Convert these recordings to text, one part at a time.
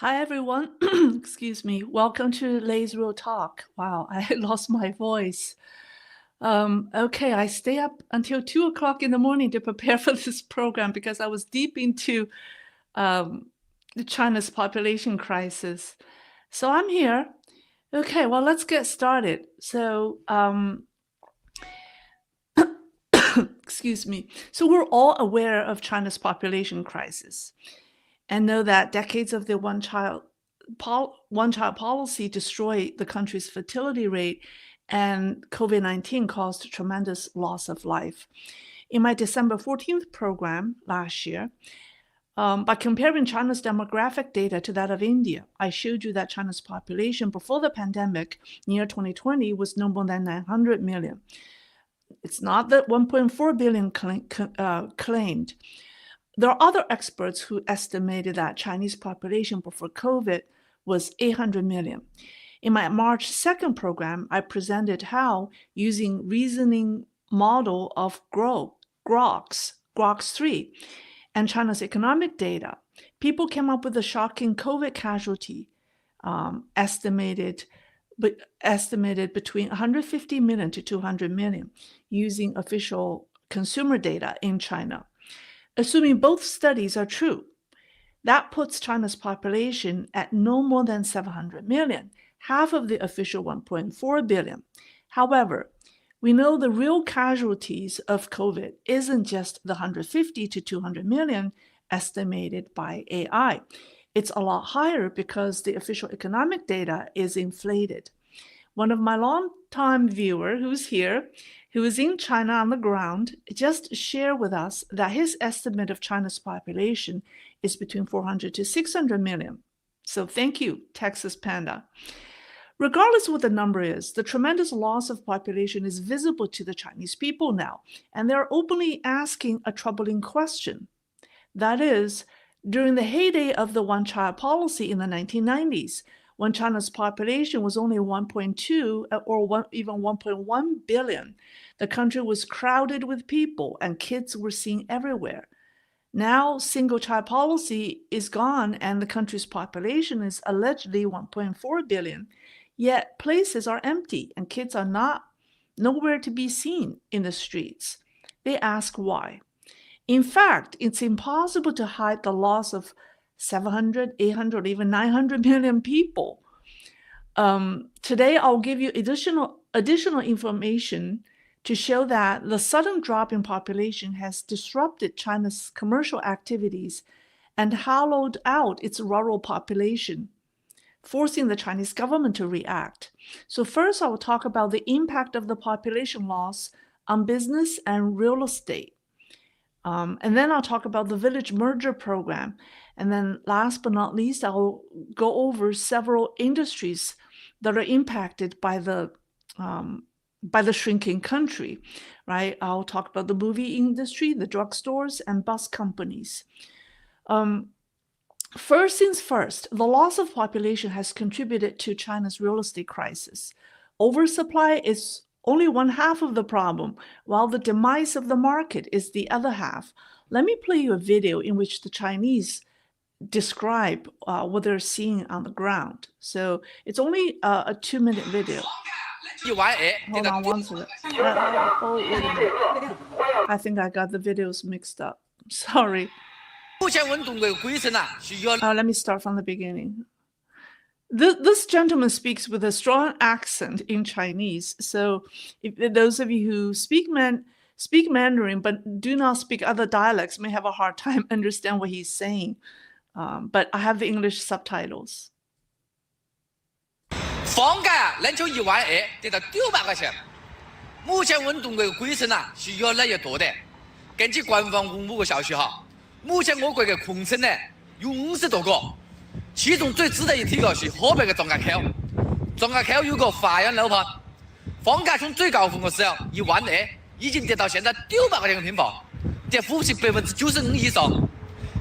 Hi everyone. Excuse me. Welcome to Leisrealtalk. Wow, I lost my voice. Okay, I stay up until 2 o'clock in the morning to prepare for this program because I was deep into um, China's population crisis. So I'm here. Okay, well, let's get started. Excuse me. So we're all aware of China's population crisis and know that decades of the one child policy destroyed the country's fertility rate, and COVID-19 caused tremendous loss of life. In my December 14th program last year, by comparing China's demographic data to that of India, I showed you that China's population before the pandemic, near 2020, was no more than 900 million. It's not the 1.4 billion claimed. There are other experts who estimated that Chinese population before COVID was 800 million. In my March 2nd program, I presented how, using reasoning model of Grok's 3, and China's economic data, people came up with a shocking COVID casualty estimated between 150 million to 200 million using official consumer data in China. Assuming both studies are true, that puts China's population at no more than 700 million, half of the official 1.4 billion. However, we know the real casualties of COVID isn't just the 150 to 200 million estimated by AI. It's a lot higher because the official economic data is inflated. One of my longtime viewers who's here, who is in China on the ground, just shared with us that his estimate of China's population is between 400 to 600 million. So thank you, Texas Panda. Regardless of what the number is, the tremendous loss of population is visible to the Chinese people now, and they're openly asking a troubling question. That is, during the heyday of the one-child policy in the 1990s, when China's population was only 1.2 or even 1.1 billion, the country was crowded with people and kids were seen everywhere. Now, single-child policy is gone and the country's population is allegedly 1.4 billion, yet places are empty and kids are nowhere to be seen in the streets. They ask why. In fact, it's impossible to hide the loss of 700, 800, even 900 million people. Today, I'll give you additional information to show that the sudden drop in population has disrupted China's commercial activities and hollowed out its rural population, forcing the Chinese government to react. So first, I will talk about the impact of the population loss on business and real estate. And then I'll talk about the village merger program. And then last but not least, I'll go over several industries that are impacted by the shrinking country, right? I'll talk about the movie industry, the drugstores, and bus companies. First things first, the loss of population has contributed to China's real estate crisis. Oversupply is only one half of the problem, while the demise of the market is the other half. Let me play you a video in which the Chinese describe what they're seeing on the ground. So it's only a 2-minute video. Hold on one second. Oh, wait a minute. I think I got the videos mixed up. Sorry. Let me start from the beginning. This gentleman speaks with a strong accent in Chinese. So if those of you who speak Mandarin but do not speak other dialects may have a hard time understand what he's saying. But I have the English subtitles. 房价能从1万2跌到900块钱。目前温度的鬼城是越来越多的。根据官方公布的消息哈，目前我国的空城呢有50多个，其中最值得一提的是河北的张家口。张家口有个华阳楼盘，房价从最高峰的时候1万2，已经跌到现在900块钱一个平方，跌幅是95%以上。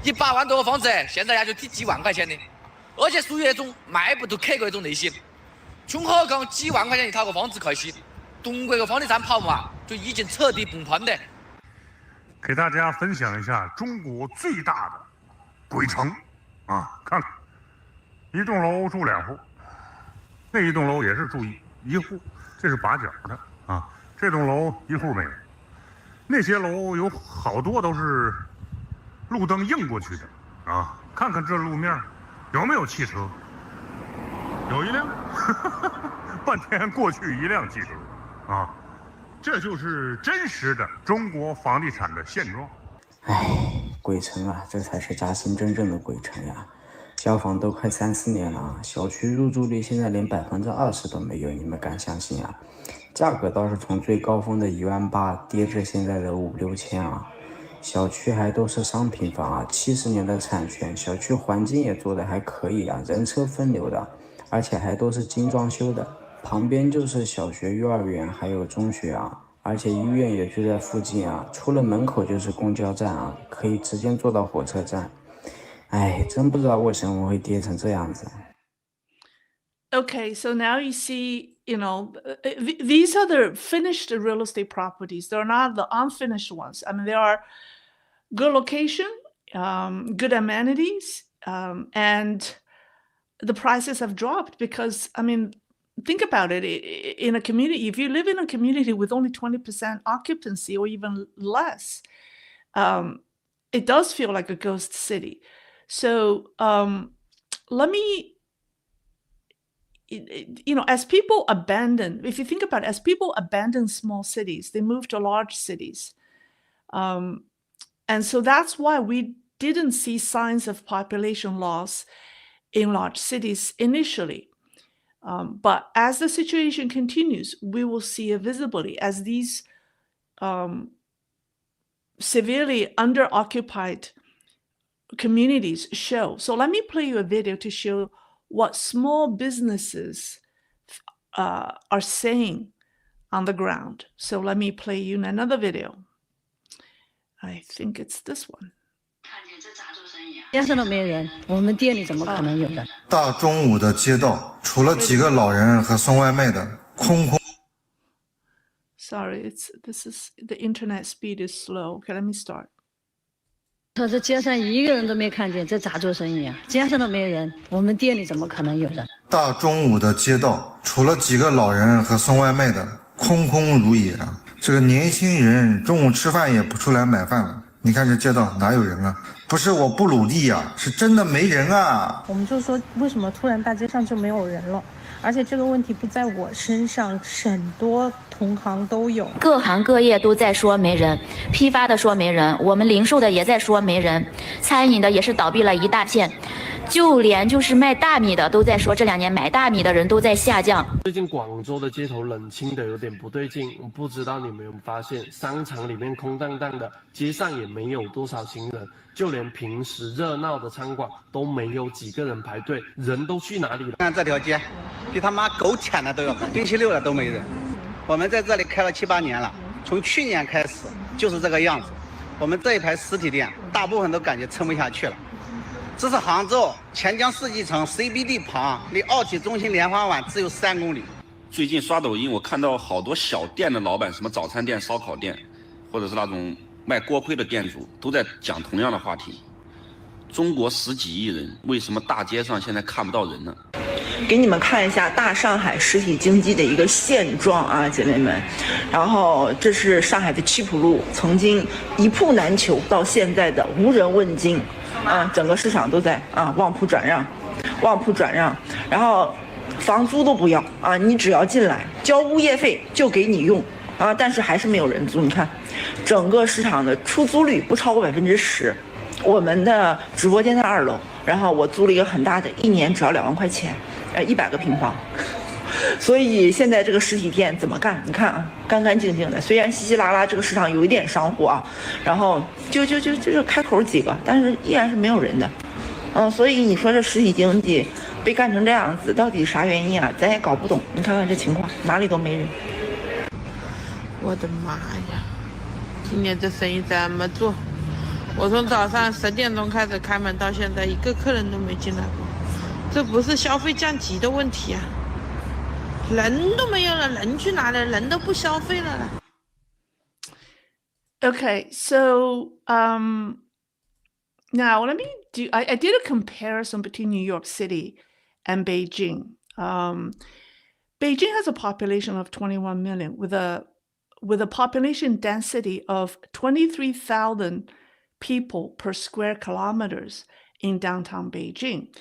100万多的房子现在也就抵几万块钱的，而且属于那种卖不都可的一种类型。从何况几万块钱一套个房子开始，中国的房地产泡沫就已经彻底崩盘的。给大家分享一下中国最大的鬼城啊，看看一栋楼住2户，那一栋楼也是住一户，这是把角的啊。这栋楼1户没有，那些楼有好多都是路灯映过去的啊。看看这路面有没有汽车？有一辆，半天过去1辆汽车啊。这就是真实的中国房地产的现状。鬼城啊，这才是嘉兴真正的鬼城呀！消防都快3、4年了啊，小区入住率现在连20%都没有，你们敢相信啊？价格倒是从最高峰的18000跌至现在的5、6千啊。小区还都是商品房啊，70年的产权，小区环境也做得还可以啊，人车分流的，而且还都是精装修的。旁边就是小学、幼儿园，还有中学啊，而且医院也就在附近啊，出了门口就是公交站啊，可以直接坐到火车站。真不知道为什么会跌成这样子。Okay, so now you see, these are the finished real estate properties. They're not the unfinished ones. I mean, there are good location, good amenities, and the prices have dropped because, I mean, think about it. In a community, if you live in a community with only 20% occupancy or even less, it does feel like a ghost city. So let me, as people abandon, if you think about it, as people abandon small cities, they move to large cities. And so that's why we didn't see signs of population loss in large cities initially. But as the situation continues, we will see it visibly as these severely under-occupied communities show. So let me play you a video to show what small businesses are saying on the ground. So let me play you another video. I think it's this one. 街上都没人，我们店里怎么可能有人？大中午的街道，除了几个老人和送外卖的，空空。 Sorry, the internet speed is slow. Okay, let me start. 说这街上一个人都没看见，这咋做生意啊？街上都没人，我们店里怎么可能有人？大中午的街道，除了几个老人和送外卖的，空空如也啊！这个年轻人中午吃饭也不出来买饭了。你看这街道哪有人啊？不是我不努力啊，是真的没人啊！我们就说，为什么突然大街上就没有人了？而且这个问题不在我身上，很多同行都有，各行各业都在说没人，批发的说没人，我们零售的也在说没人，餐饮的也是倒闭了一大片，就连就是卖大米的都在说这2年买大米的人都在下降。最近广州的街头冷清的有点不对劲，我不知道你们有没有发现，商场里面空荡荡的，街上也没有多少行人，就连平时热闹的餐馆都没有几个人排队，人都去哪里了？看这条街，比他妈狗舔的都有，星期六了都没人。我们在这里开了7、8年了，从去年开始就是这个样子。我们这一排实体店，大部分都感觉撑不下去了。这是杭州钱江世纪城 CBD 旁，离奥体中心莲花湾只有3公里。最近刷抖音，我看到好多小店的老板，什么早餐店、烧烤店，或者是那种卖锅盔的店主，都在讲同样的话题。中国10几亿人，为什么大街上现在看不到人呢？给你们看一下大上海实体经济的一个现状啊，姐妹们。然后这是上海的七浦路，曾经一铺难求，到现在的无人问津啊，整个市场都在旺铺转让，旺铺转让，然后房租都不要啊，你只要进来交物业费就给你用啊，但是还是没有人租。你看，整个市场的出租率不超过10%。我们的直播间在2楼，然后我租了一个很大的，1年只要2万块钱，100个平方。所以现在这个实体店怎么干？你看啊，干干净净的。虽然稀稀拉拉这个市场有一点商户啊，然后就开口几个，但是依然是没有人的。所以你说这实体经济被干成这样子，到底啥原因啊？咱也搞不懂。你看看这情况，哪里都没人。我的妈呀！今年这生意怎么做？我从早上10点钟开始开门，到现在一个客人都没进来过。这不是消费降级的问题啊，人都没有了，人去哪里？人都不消费了啦。Okay, so now let me do. I did a comparison between New York City and Beijing. Beijing has a population of 21 million with a population density of 23,000 people per square kilometers in downtown Beijing.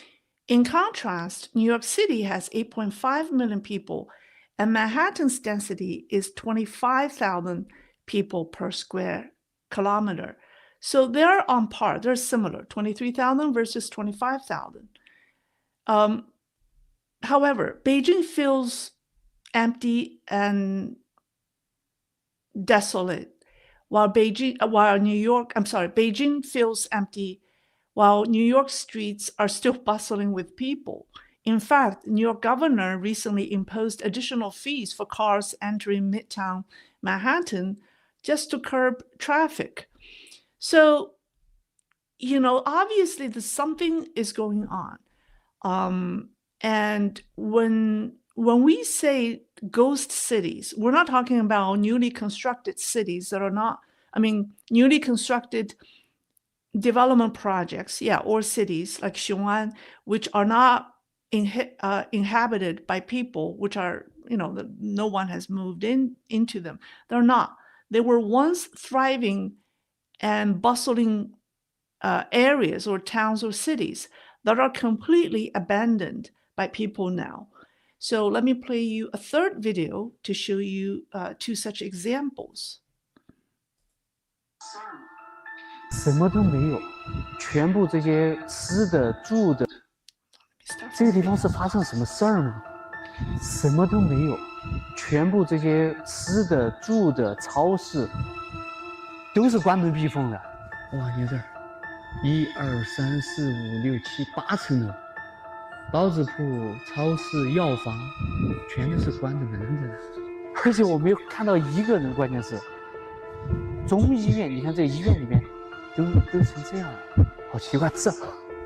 In contrast, New York City has 8.5 million people, and Manhattan's density is 25,000 people per square kilometer. So they're on par, they're similar, 23,000 versus 25,000. However, Beijing feels empty and desolate, while Beijing feels empty, while New York streets are still bustling with people. In fact, New York governor recently imposed additional fees for cars entering Midtown Manhattan just to curb traffic. So, obviously something is going on. And when we say ghost cities, we're not talking about newly constructed cities that are not, newly constructed development projects, or cities like Xiong'an, which are not inhabited by people, which are, no one has moved into them. They're not. They were once thriving and bustling areas or towns or cities that are completely abandoned by people now. So let me play you a third video to show you two such examples. 什么都没有，全部这些吃的、住的，这个地方是发生什么事儿吗？什么都没有，全部这些吃的、住的、超市都是关门闭缝的。哇，你看这儿，1、2、3、4、5、6、7、8层楼，包子铺、超市、药房，全都是关着门的，而且我没有看到一个人，关键是中医院，你看这医院里面。 都成这样了，好奇怪！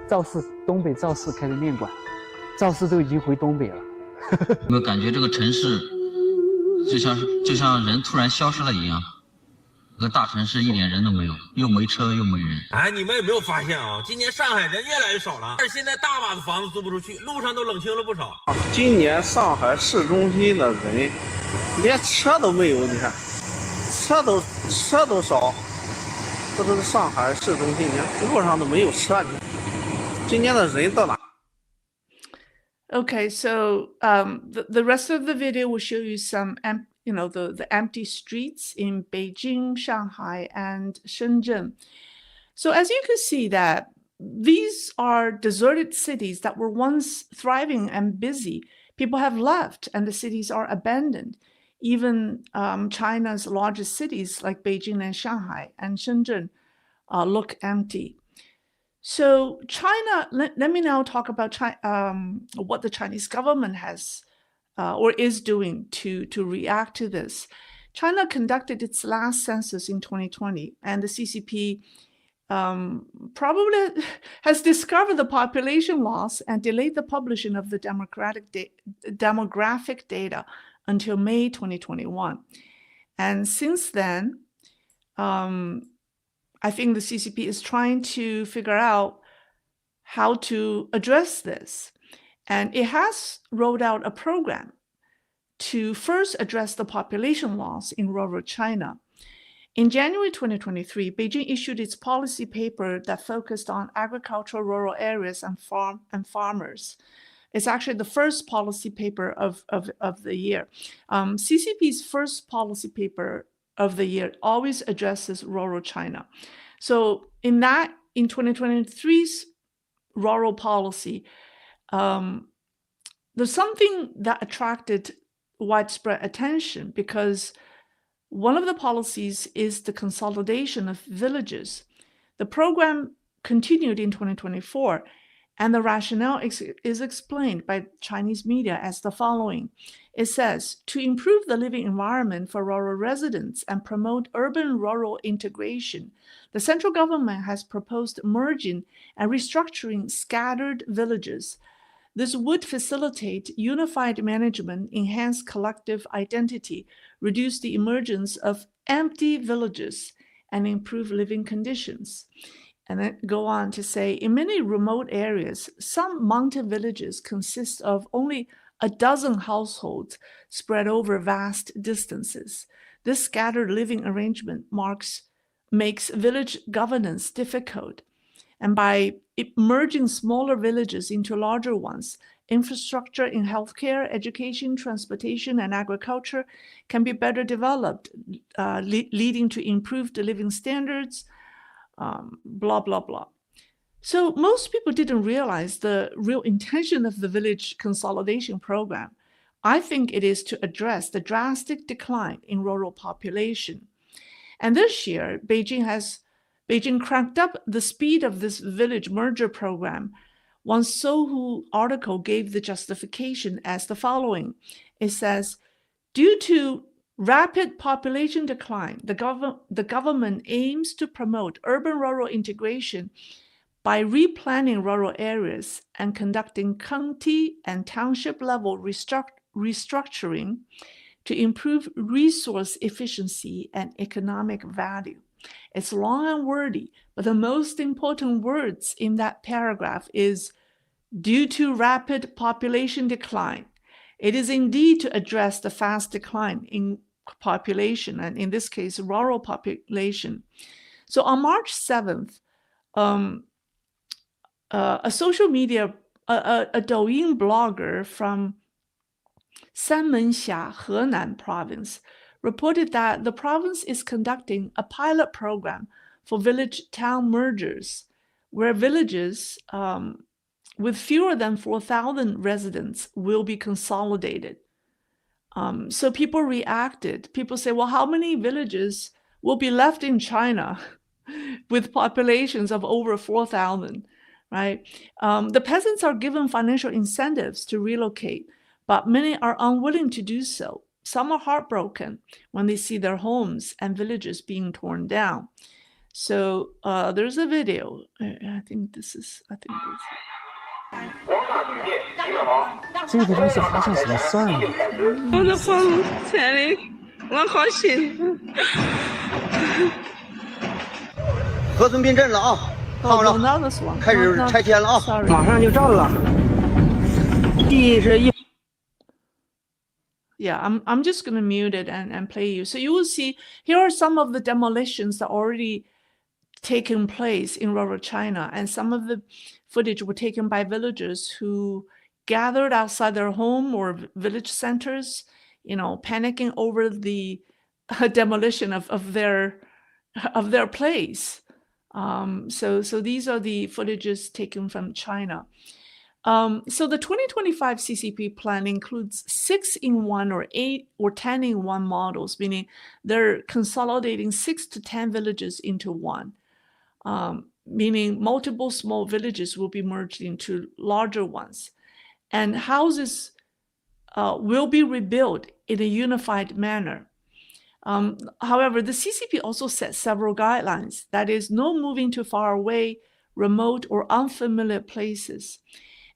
赵氏东北赵氏开的面馆，赵氏都已经回东北了。有没有感觉这个城市就像人突然消失了一样？这个大城市一点人都没有，又没车又没人。哎，你们有没有发现啊？今年上海人越来越少了，而现在大把的房子租不出去，路上都冷清了不少。今年上海市中心的人连车都没有，你看，车都少。 这都是上海市中心，连路上都没有车。今年的人到哪？ Okay, so the rest of the video will show you some, the empty streets in Beijing, Shanghai, and Shenzhen. So as you can see that these are deserted cities that were once thriving and busy. People have left and the cities are abandoned. Even China's largest cities like Beijing and Shanghai and Shenzhen look empty. So China, let me now talk about what the Chinese government has or is doing to react to this. China conducted its last census in 2020, and the CCP probably has discovered the population loss and delayed the publishing of the demographic data until May 2021. And since then, I think the CCP is trying to figure out how to address this. And it has rolled out a program to first address the population loss in rural China. In January 2023, Beijing issued its policy paper that focused on agricultural rural areas and farmers. It's actually the first policy paper of the year. CCP's first policy paper of the year always addresses rural China. So in 2023's rural policy, there's something that attracted widespread attention because one of the policies is the consolidation of villages. The program continued in 2024, and the rationale is explained by Chinese media as the following. It says, to improve the living environment for rural residents and promote urban-rural integration, the central government has proposed merging and restructuring scattered villages. This would facilitate unified management, enhance collective identity, reduce the emergence of empty villages, and improve living conditions. And then go on to say, in many remote areas, some mountain villages consist of only a dozen households spread over vast distances. This scattered living arrangement makes village governance difficult. And by merging smaller villages into larger ones, infrastructure in healthcare, education, transportation, and agriculture can be better developed, leading to improved living standards, blah, blah, blah. So most people didn't realize the real intention of the village consolidation program. I think it is to address the drastic decline in rural population. And this year, Beijing cranked up the speed of this village merger program. One Sohu article gave the justification as the following. It says, due to rapid population decline, the government aims to promote urban-rural integration by replanning rural areas and conducting county and township-level restructuring to improve resource efficiency and economic value. It's long and wordy, but the most important words in that paragraph is due to rapid population decline. It is indeed to address the fast decline in population, and in this case, rural population. So on March 7th, a social media, a Douyin blogger from Sanmenxia, Henan province, reported that the province is conducting a pilot program for village-town mergers, where villages with fewer than 4,000 residents will be consolidated. So people reacted. People say, well, how many villages will be left in China with populations of over 4,000, right? The peasants are given financial incentives to relocate, but many are unwilling to do so. Some are heartbroken when they see their homes and villages being torn down. So there's a video. I think this is. 这个地方是发生什么事儿呢？我的房产里，我好心。河村变阵了啊！看着，开始拆迁了啊！马上就占了。地是一。 Yeah, I'm just going to mute it and play you. So you will see, here are some of the demolitions that already taken place in rural China. And some of the footage were taken by villagers who gathered outside their home or village centers, you know, panicking over the demolition of their place. So these are the footages taken from China. So the 2025 CCP plan includes 6-in-1 or 8 or 10-in-1 models, meaning they're consolidating 6 to 10 villages into one, meaning multiple small villages will be merged into larger ones. And houses will be rebuilt in a unified manner. However, the CCP also set several guidelines. That is, no moving to far away, remote, or unfamiliar places.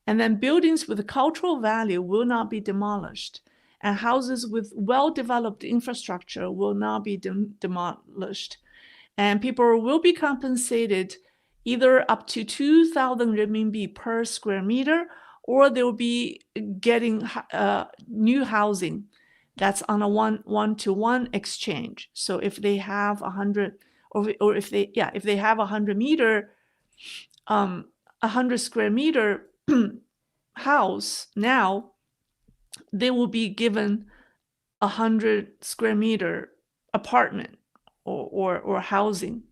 And then buildings with cultural value will not be demolished, and houses with well-developed infrastructure will not be demolished. And people will be compensated either up to 2,000 renminbi per square meter, or they will be getting new housing that's on a one-to-one exchange. So if they have 100, or if they have 100 meter, 100 square meter house, now they will be given 100 square meter apartment or housing.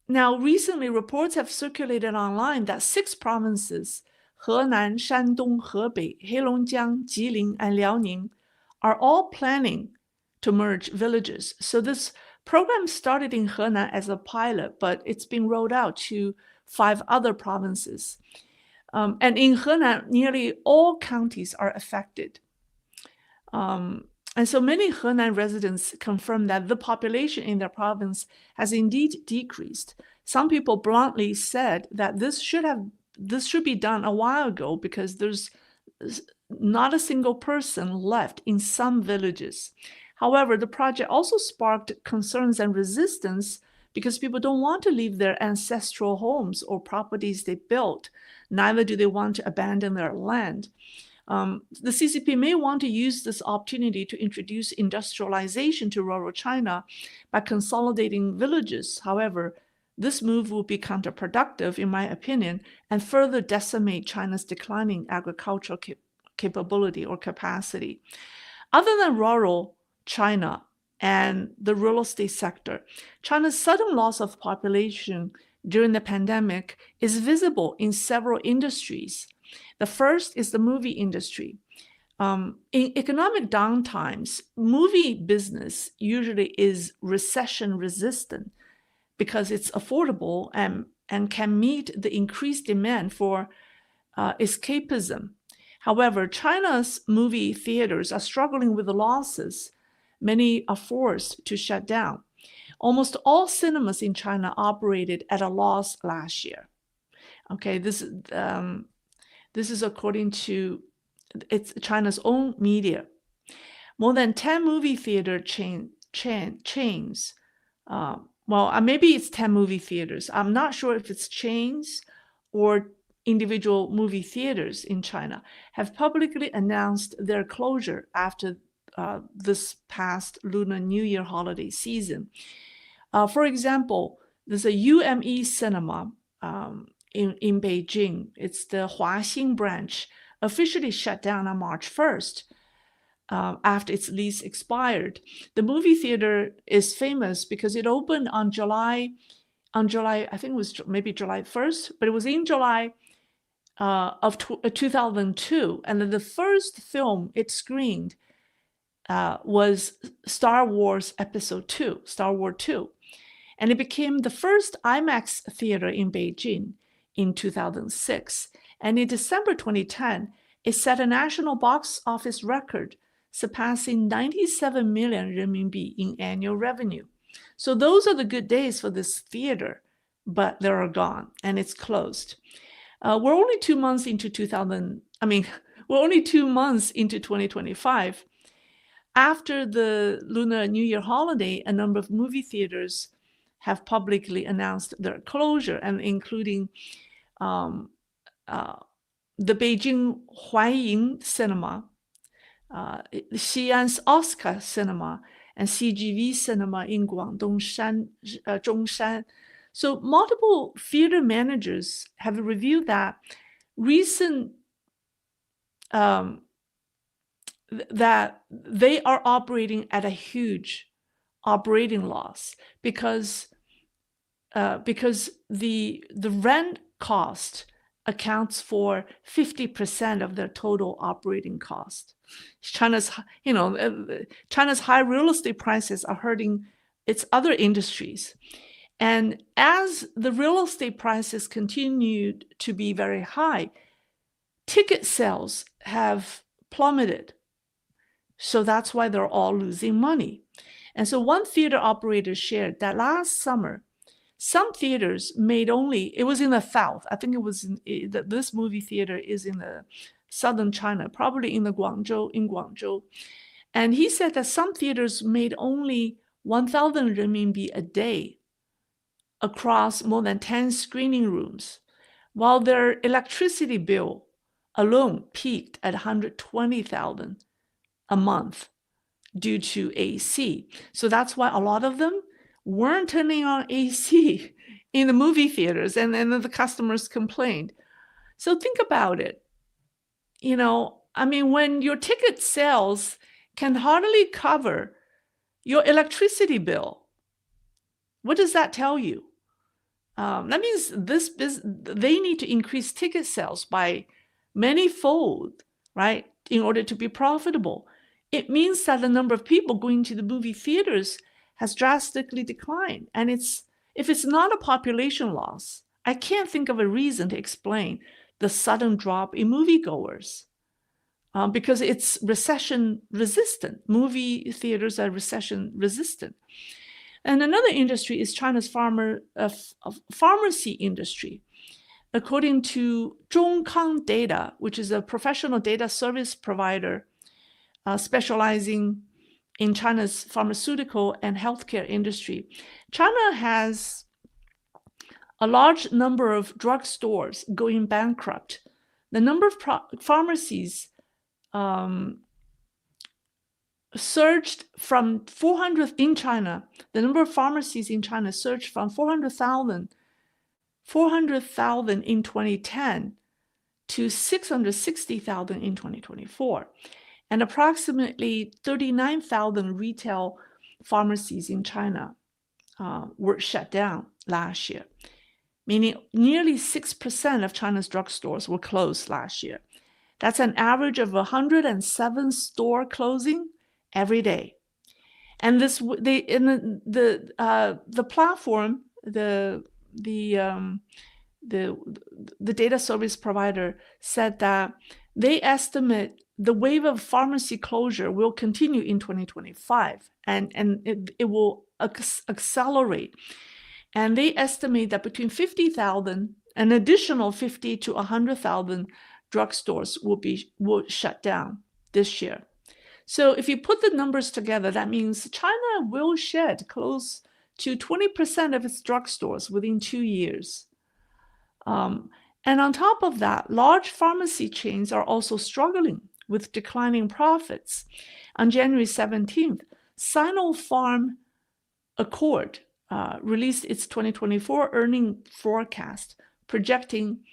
Now, recently, reports have circulated online that 6 provinces, Henan, Shandong, Hebei, Heilongjiang, Jilin, and Liaoning, are all planning to merge villages. So this program started in Henan as a pilot, but it's been rolled out to 5 other provinces. And in Henan, nearly all counties are affected. And so many Henan residents confirm that the population in their province has indeed decreased. Some people bluntly said that this should be done a while ago because there's not a single person left in some villages. However, the project also sparked concerns and resistance because people don't want to leave their ancestral homes or properties they built. Neither do they want to abandon their land. The CCP may want to use this opportunity to introduce industrialization to rural China by consolidating villages. However, this move will be counterproductive, in my opinion, and further decimate China's declining agricultural capability or capacity. Other than rural China and the real estate sector, China's sudden loss of population during the pandemic is visible in several industries. The first is the movie industry. In economic downtimes, movie business usually is recession resistant because it's affordable and can meet the increased demand for escapism. However, China's movie theaters are struggling with the losses. Many are forced to shut down. Almost all cinemas in China operated at a loss last year. Okay, this is according to China's own media. More than 10 movie theater chains, maybe it's 10 movie theaters. I'm not sure if it's chains or individual movie theaters in China, have publicly announced their closure after this past Lunar New Year holiday season. For example, there's a UME cinema in Beijing. It's the Huaxing branch, officially shut down on March 1st after its lease expired. The movie theater is famous because it opened on July, I think it was maybe July 1st, but it was in July of 2002. And then the first film it screened was Star Wars Episode 2, Star Wars 2. And it became the first IMAX theater in Beijing in 2006. And in December 2010, it set a national box office record, surpassing 97 million renminbi in annual revenue. So those are the good days for this theater, but they're gone and it's closed. We're only 2 months into 2025. After the Lunar New Year holiday, a number of movie theaters have publicly announced their closure, and including the Beijing Huaiying Cinema, Xi'an's Oscar Cinema, and CGV Cinema in Guangdong Zhongshan. So multiple theater managers have revealed that that they are operating at a huge operating loss because the rent cost accounts for 50% of their total operating cost. China's high real estate prices are hurting its other industries. And as the real estate prices continued to be very high, ticket sales have plummeted. So that's why they're all losing money. And so one theater operator shared that last summer, some theaters made only, it was in the south, I think it was, this movie theater is in the southern China, probably in Guangzhou. And he said that some theaters made only 1,000 renminbi a day across more than 10 screening rooms, while their electricity bill alone peaked at 120,000 a month due to AC. So that's why a lot of them weren't turning on AC in the movie theaters, and then the customers complained. So think about it. When your ticket sales can hardly cover your electricity bill, what does that tell you? That means they need to increase ticket sales by many-fold, right, in order to be profitable. It means that the number of people going to the movie theaters has drastically declined. And if it's not a population loss, I can't think of a reason to explain the sudden drop in moviegoers, because it's recession resistant. Movie theaters are recession resistant. And another industry is China's pharmacy industry. According to Zhongkang Data, which is a professional data service provider specializing in China's pharmaceutical and healthcare industry. China has a large number of drugstores going bankrupt. The number of pharmacies surged from 400 in China. The number of pharmacies in China surged from 400,000 in 2010 to 660,000 in 2024, and approximately 39,000 retail pharmacies in China were shut down last year, meaning nearly 6% of China's drugstores were closed last year. That's an average of 107 store closing every day. And this, the platform, the data service provider said that they estimate the wave of pharmacy closure will continue in 2025, and it will accelerate. And they estimate that between 50,000, an additional 50 to 100,000 drugstores will shut down this year. So if you put the numbers together, that means China will shed close to 20% of its drugstores within 2 years. And on top of that, large pharmacy chains are also struggling with declining profits. On January 17th, Sinopharm Accord released its 2024 earning forecast, projecting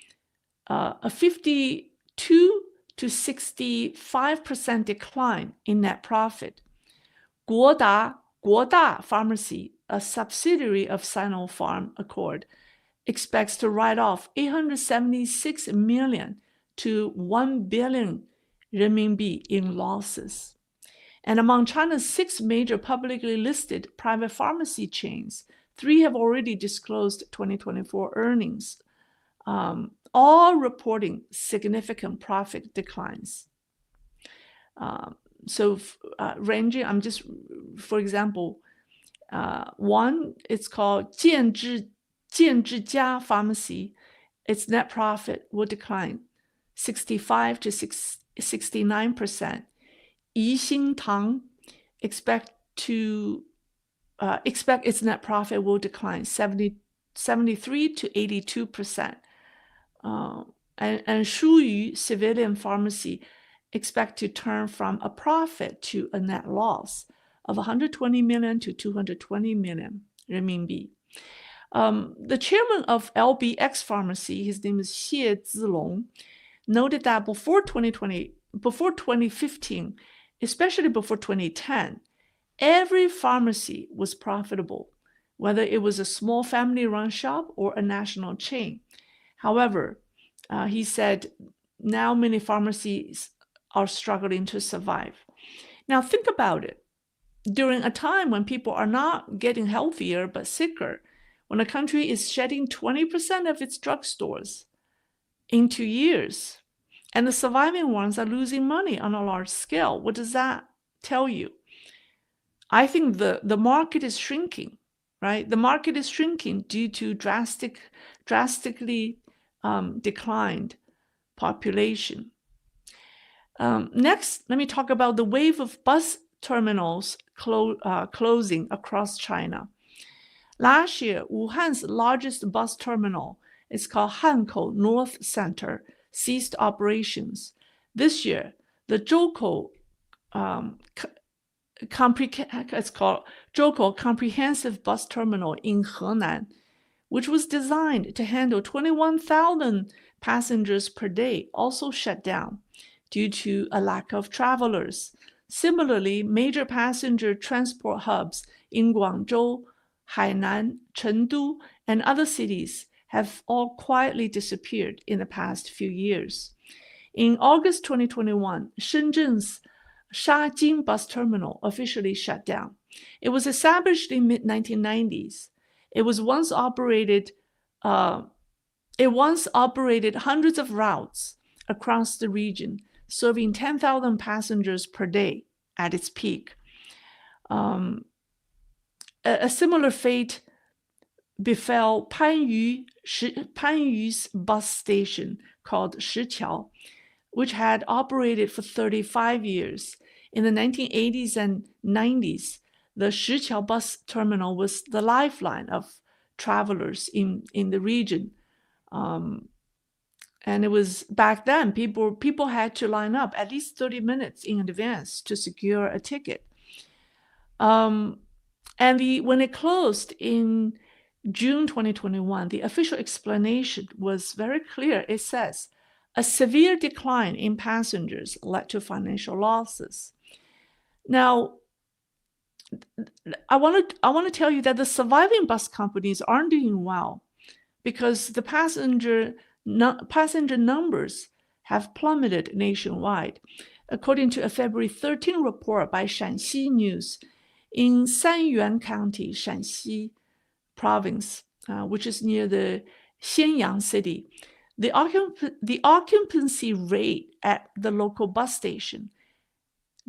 a 52 to 65% decline in net profit. Guoda Pharmacy, a subsidiary of Sinopharm Accord, expects to write off 876 million to 1 billion renminbi in losses. And among China's 6 major publicly listed private pharmacy chains, 3 have already disclosed 2024 earnings, all reporting significant profit declines. Ranging, I'm just, for example, one, it's called 建智家 Pharmacy. Its net profit will decline 65 to 69%. Yixintang expect its net profit will decline 73 to 82%. And Shuyu Civilian Pharmacy expect to turn from a profit to a net loss of 120 million to 220 million renminbi. The chairman of LBX Pharmacy, his name is Xie Zilong, noted that before 2015, especially before 2010, every pharmacy was profitable, whether it was a small family-run shop or a national chain. However, he said now many pharmacies are struggling to survive. Now think about it. During a time when people are not getting healthier but sicker, when a country is shedding 20% of its drugstores in 2 years, and the surviving ones are losing money on a large scale, what does that tell you? I think the market is shrinking, right? The market is shrinking due to drastically declined population. Next, let me talk about the wave of bus terminals closing across China. Last year, Wuhan's largest bus terminal, it's called Hankou North Center, ceased operations. This year, the Zhoukou it's called Zhoukou Comprehensive Bus Terminal in Henan, which was designed to handle 21,000 passengers per day, also shut down due to a lack of travelers. Similarly, major passenger transport hubs in Guangzhou, Hainan, Chengdu, and other cities have all quietly disappeared in the past few years. In August 2021, Shenzhen's Shajing bus terminal officially shut down. It was established in mid-1990s. It once operated hundreds of routes across the region, serving 10,000 passengers per day at its peak. A similar fate befell Panyu's bus station called Shiqiao, which had operated for 35 years. In the 1980s and 90s, the Shiqiao bus terminal was the lifeline of travelers in the region. And it was back then, people had to line up at least 30 minutes in advance to secure a ticket. And when it closed in June 2021, the official explanation was very clear. It says, a severe decline in passengers led to financial losses. Now, I want to tell you that the surviving bus companies aren't doing well because the passenger numbers have plummeted nationwide. According to a February 13 report by Shanxi News, in Sanyuan County, Shanxi province, which is near the Xianyang city, the occupancy rate at the local bus station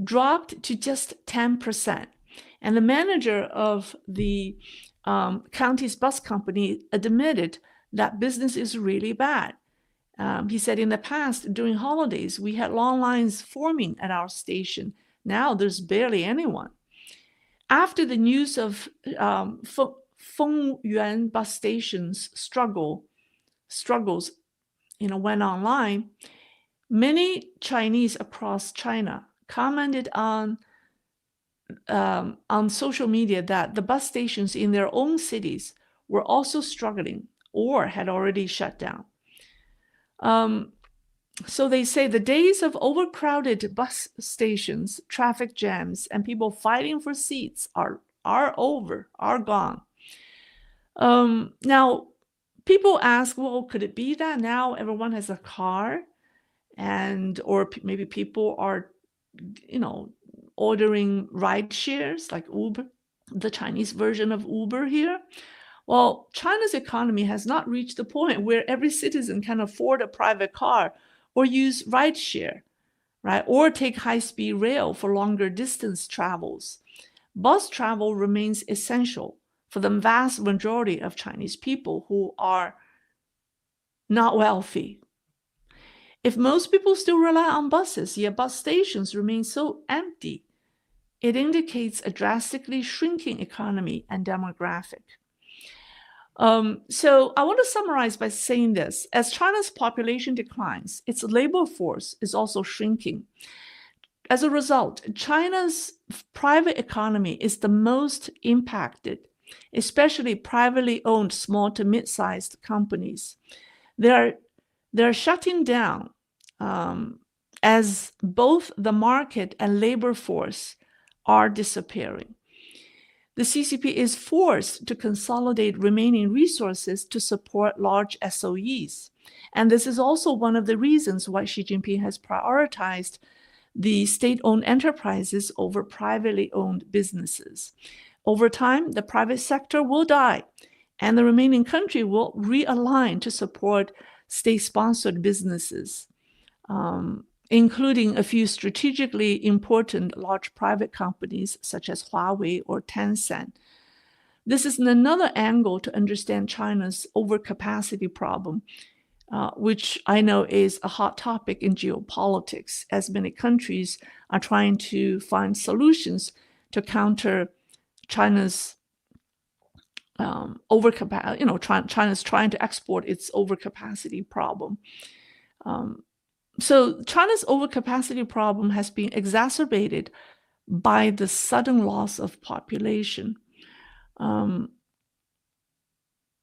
dropped to just 10%. And the manager of the county's bus company admitted that business is really bad. He said, in the past, during holidays, we had long lines forming at our station. Now there's barely anyone. After the news of Fengyuan bus station's struggles, went online, many Chinese across China commented on social media that the bus stations in their own cities were also struggling or had already shut down. So they say the days of overcrowded bus stations, traffic jams, and people fighting for seats are over, are gone. Now, people ask, well, could it be that now everyone has a car, or maybe people are, ordering ride shares like Uber, the Chinese version of Uber here? Well, China's economy has not reached the point where every citizen can afford a private car or use rideshare, right? Or take high-speed rail for longer distance travels. Bus travel remains essential for the vast majority of Chinese people who are not wealthy. If most people still rely on buses, yet bus stations remain so empty, it indicates a drastically shrinking economy and demographic. So I want to summarize by saying this. As China's population declines, its labor force is also shrinking. As a result, China's private economy is the most impacted, especially privately owned small to mid-sized companies. They're shutting down as both the market and labor force are disappearing. The CCP is forced to consolidate remaining resources to support large SOEs. And this is also one of the reasons why Xi Jinping has prioritized the state-owned enterprises over privately owned businesses. Over time, the private sector will die, and the remaining country will realign to support state-sponsored businesses, including a few strategically important large private companies such as Huawei or Tencent. This is another angle to understand China's overcapacity problem, which I know is a hot topic in geopolitics, as many countries are trying to find solutions to counter China's overcapacity. China's trying to export its overcapacity problem. So China's overcapacity problem has been exacerbated by the sudden loss of population.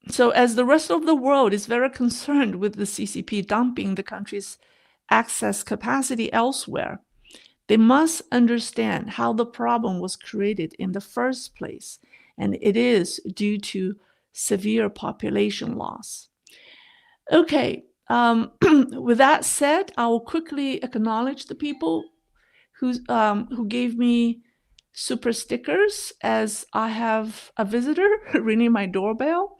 So as the rest of the world is very concerned with the CCP dumping the country's excess capacity elsewhere, they must understand how the problem was created in the first place, and it is due to severe population loss. Okay. With that said, I will quickly acknowledge the people who gave me super stickers, as I have a visitor ringing my doorbell.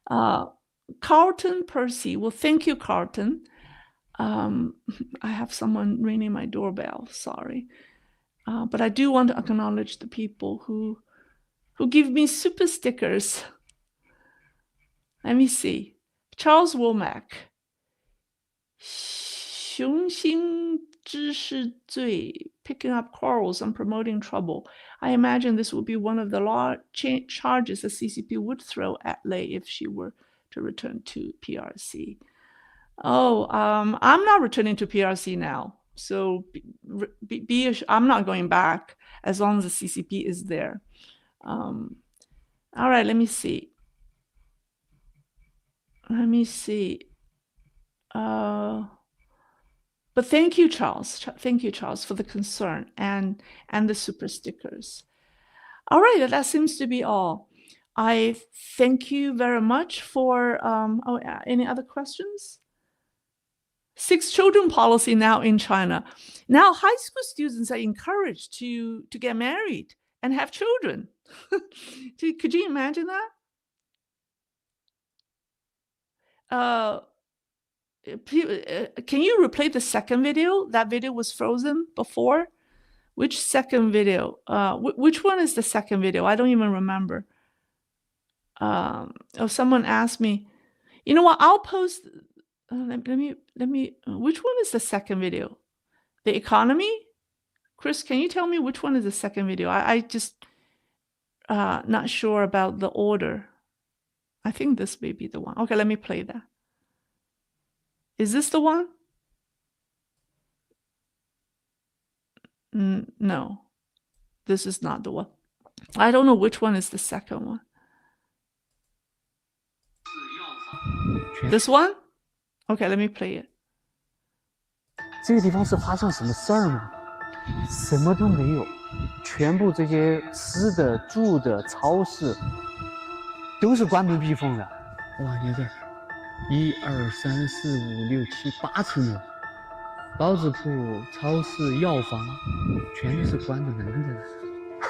Carlton Percy. Well, thank you, Carlton. I have someone ringing my doorbell. Sorry, but I do want to acknowledge the people who give me super stickers. Let me see. Charles Womack. 雄心知识罪, picking up quarrels and promoting trouble. I imagine this would be one of the law charges the CCP would throw at Lei if she were to return to PRC. Oh, I'm not returning to PRC now. So I'm not going back as long as the CCP is there. All right, let me see. But thank you, Charles. Thank you, Charles, for the concern and the super stickers. All right, that seems to be all. I thank you very much for, any other questions? 6 children policy now in China. Now high school students are encouraged to get married and have children. Could you imagine that? Can you replay the second video? That video was frozen before. Which second video? Which one is the second video? I don't even remember. Someone asked me. You know what? I'll post. Let me. Which one is the second video? The economy? Chris, can you tell me which one is the second video? I just not sure about the order. I think this may be the one. Okay, let me play that. Is this the one? No, this is not the one. I don't know which one is the second one. This one? Okay, let me play it. 这个地方是发生什么事儿吗？什么都没有，全部这些吃的、住的、超市都是关门闭缝的。哇，你看，1、2、3、4、5、6、7、8层楼，包子铺、超市、药房，全都是关着门的。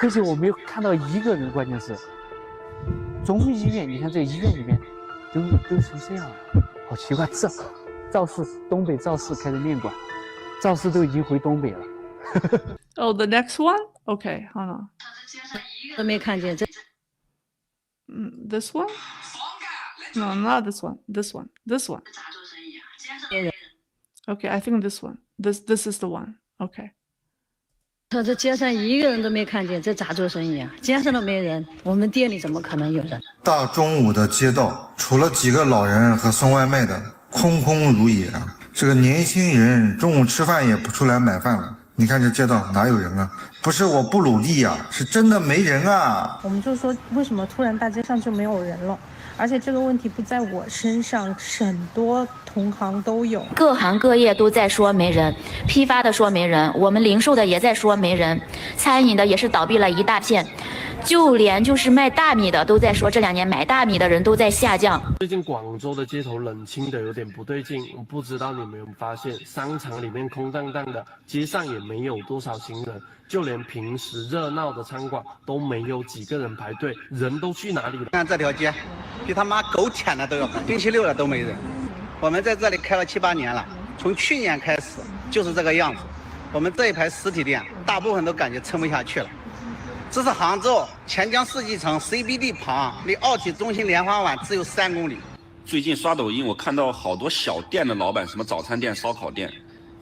而且我没有看到一个人，关键是中医院，你看这个医院里面都成这样了，好奇怪。这赵氏东北赵氏开的面馆，赵氏都已经回东北了。Oh, the next one? Okay, hold on. 都没看见这。This one? No, not this one. This one. This one. Okay, I think this one. This is the one. Okay. 他这街上一个人都没看见，这咋做生意啊？街上都没人，我们店里怎么可能有人？大中午的街道，除了几个老人和送外卖的，空空如也啊！这个年轻人中午吃饭也不出来买饭了。你看这街道哪有人啊？不是我不努力啊，是真的没人啊！我们就说，为什么突然大街上就没有人了？而且这个问题不在我身上，很多同行都有，各行各业都在说没人，批发的说没人，我们零售的也在说没人，餐饮的也是倒闭了一大片，就连就是卖大米的都在说这2年买大米的人都在下降。最近广州的街头冷清的有点不对劲，不知道你们有没有发现，商场里面空荡荡的，街上也没有多少行人，就连平时热闹的餐馆都没有几个人排队，人都去哪里了？看这条街，比他妈狗舔的都有，星期六了都没人。我们在这里开了7、8年了，从去年开始就是这个样子。我们这一排实体店，大部分都感觉撑不下去了。这是杭州钱江世纪城 CBD 旁，离奥体中心莲花湾只有3公里。最近刷抖音，我看到好多小店的老板，什么早餐店、烧烤店，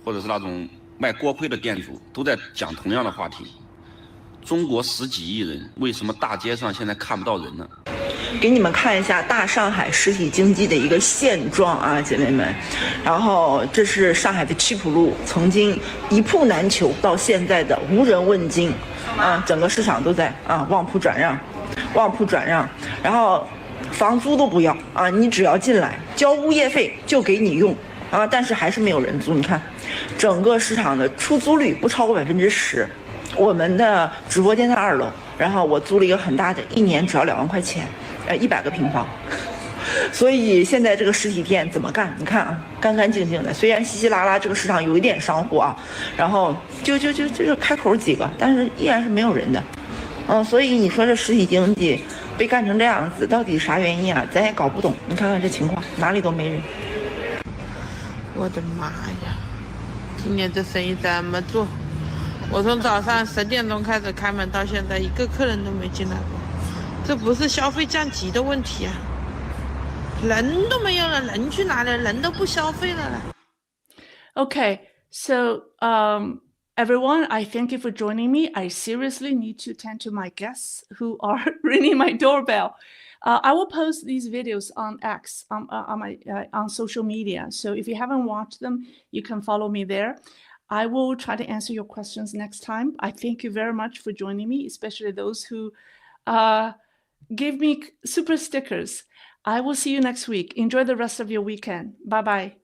或者是那种卖锅盔的店主，都在讲同样的话题。中国10几亿人，为什么大街上现在看不到人呢？给你们看一下大上海实体经济的一个现状啊，姐妹们。然后这是上海的七浦路，曾经一铺难求，到现在的无人问津啊，整个市场都在旺铺转让，旺铺转让，然后房租都不要啊，你只要进来交物业费就给你用啊，但是还是没有人租。你看，整个市场的出租率不超过10%。我们的直播间在2楼，然后我租了一个很大的，1年只要2万块钱，100个平方。所以现在这个实体店怎么干？你看啊，干干净净的。虽然稀稀拉拉这个市场有一点商户啊，然后就开口几个，但是依然是没有人的。所以你说这实体经济被干成这样子，到底啥原因啊？咱也搞不懂。你看看这情况，哪里都没人。我的妈呀！今年这生意怎么做？我从早上10点钟开始开门，到现在一个客人都没进来过。这不是消费降级的问题啊，人都没有了，人去哪里？人都不消费了。 Okay, So everyone, I thank you for joining me. I seriously need to tend to my guests who are ringing my doorbell. I will post these videos on X, on social media. So if you haven't watched them, you can follow me there. I will try to answer your questions next time. I thank you very much for joining me, especially those who gave me super stickers. I will see you next week. Enjoy the rest of your weekend. Bye-bye.